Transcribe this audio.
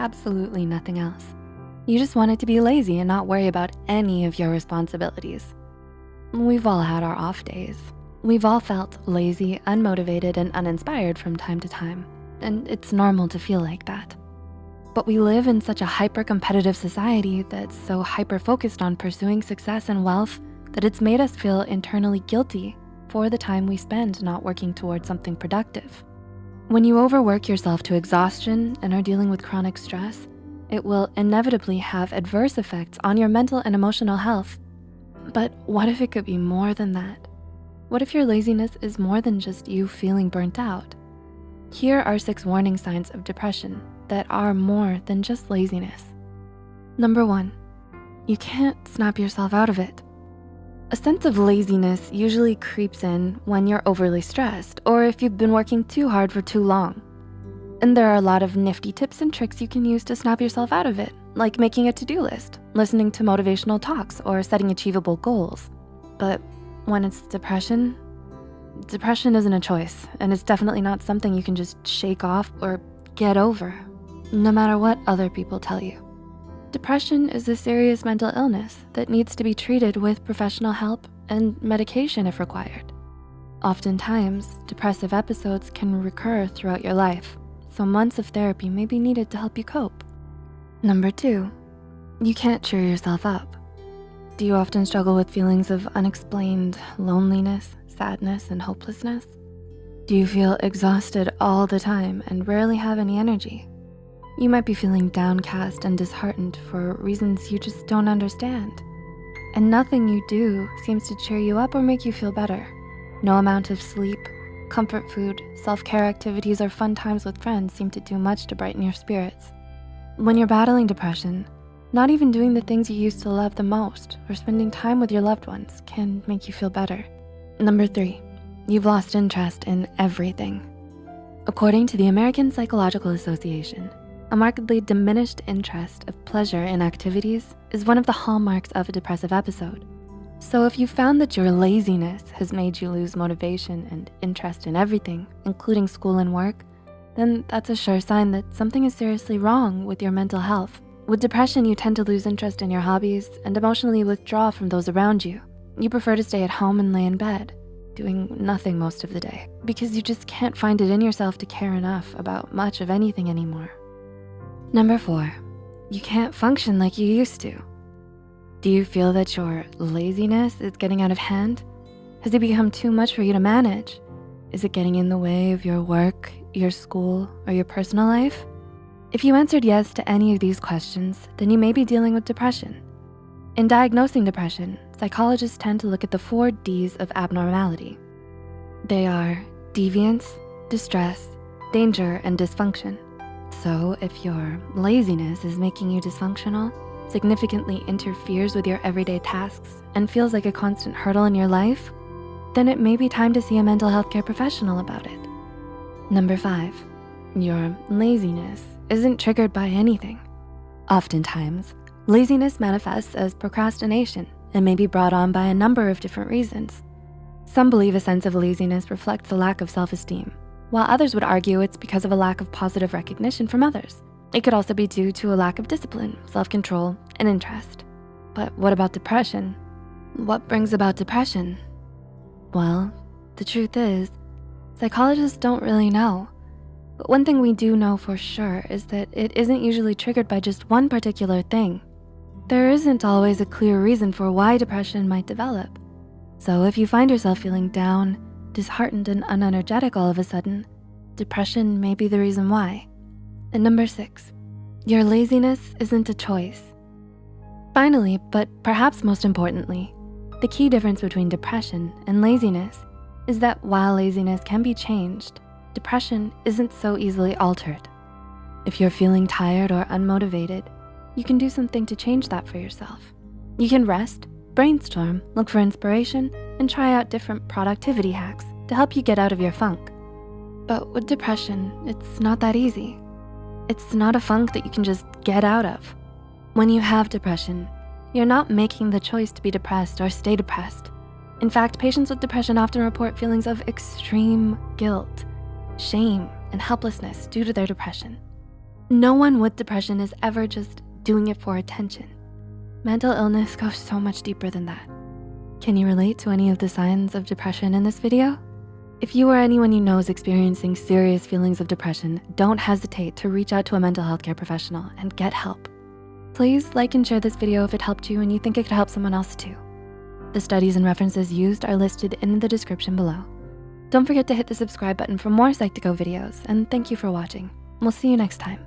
absolutely nothing else. You just wanted to be lazy and not worry about any of your responsibilities. We've all had our off days. We've all felt lazy, unmotivated, and uninspired from time to time, and it's normal to feel like that. But we live in such a hyper-competitive society that's so hyper-focused on pursuing success and wealth that it's made us feel internally guilty for the time we spend not working towards something productive. When you overwork yourself to exhaustion and are dealing with chronic stress, it will inevitably have adverse effects on your mental and emotional health. But what if it could be more than that? What if your laziness is more than just you feeling burnt out? Here are 6 warning signs of depression that are more than just laziness. Number 1, you can't snap yourself out of it. A sense of laziness usually creeps in when you're overly stressed or if you've been working too hard for too long. And there are a lot of nifty tips and tricks you can use to snap yourself out of it, like making a to-do list, listening to motivational talks, or setting achievable goals. But when it's depression isn't a choice, and it's definitely not something you can just shake off or get over, no matter what other people tell you. Depression is a serious mental illness that needs to be treated with professional help and medication if required. Oftentimes, depressive episodes can recur throughout your life, so months of therapy may be needed to help you cope. Number 2, you can't cheer yourself up. Do you often struggle with feelings of unexplained loneliness, sadness, and hopelessness? Do you feel exhausted all the time and rarely have any energy? You might be feeling downcast and disheartened for reasons you just don't understand. And nothing you do seems to cheer you up or make you feel better. No amount of sleep, comfort food, self-care activities, or fun times with friends seem to do much to brighten your spirits. When you're battling depression, not even doing the things you used to love the most or spending time with your loved ones can make you feel better. Number 3, you've lost interest in everything. According to the American Psychological Association, a markedly diminished interest of pleasure in activities is one of the hallmarks of a depressive episode. So if you found that your laziness has made you lose motivation and interest in everything, including school and work, then that's a sure sign that something is seriously wrong with your mental health. With depression, you tend to lose interest in your hobbies and emotionally withdraw from those around you. You prefer to stay at home and lay in bed, doing nothing most of the day, because you just can't find it in yourself to care enough about much of anything anymore. Number 4, you can't function like you used to. Do you feel that your laziness is getting out of hand? Has it become too much for you to manage? Is it getting in the way of your work, your school, or your personal life? If you answered yes to any of these questions, then you may be dealing with depression. In diagnosing depression, psychologists tend to look at the 4 Ds of abnormality. They are deviance, distress, danger, and dysfunction. So if your laziness is making you dysfunctional, significantly interferes with your everyday tasks, and feels like a constant hurdle in your life, then it may be time to see a mental health care professional about it. Number 5, your laziness isn't triggered by anything. Oftentimes, laziness manifests as procrastination and may be brought on by a number of different reasons. Some believe a sense of laziness reflects a lack of self-esteem, while others would argue it's because of a lack of positive recognition from others. It could also be due to a lack of discipline, self-control, and interest. But what about depression? What brings about depression? Well, the truth is, psychologists don't really know. But one thing we do know for sure is that it isn't usually triggered by just one particular thing. There isn't always a clear reason for why depression might develop. So if you find yourself feeling down, disheartened, and unenergetic all of a sudden, depression may be the reason why. And number 6, your laziness isn't a choice. Finally, but perhaps most importantly, the key difference between depression and laziness is that while laziness can be changed, depression isn't so easily altered. If you're feeling tired or unmotivated, you can do something to change that for yourself. You can rest, brainstorm, look for inspiration, and try out different productivity hacks to help you get out of your funk. But with depression, it's not that easy. It's not a funk that you can just get out of. When you have depression, you're not making the choice to be depressed or stay depressed. In fact, patients with depression often report feelings of extreme guilt, shame, and helplessness due to their depression. No one with depression is ever just doing it for attention. Mental illness goes so much deeper than that. Can you relate to any of the signs of depression in this video? If you or anyone you know is experiencing serious feelings of depression, don't hesitate to reach out to a mental health care professional and get help. Please like and share this video if it helped you and you think it could help someone else too. The studies and references used are listed in the description below. Don't forget to hit the subscribe button for more Psych2Go videos, and thank you for watching. We'll see you next time.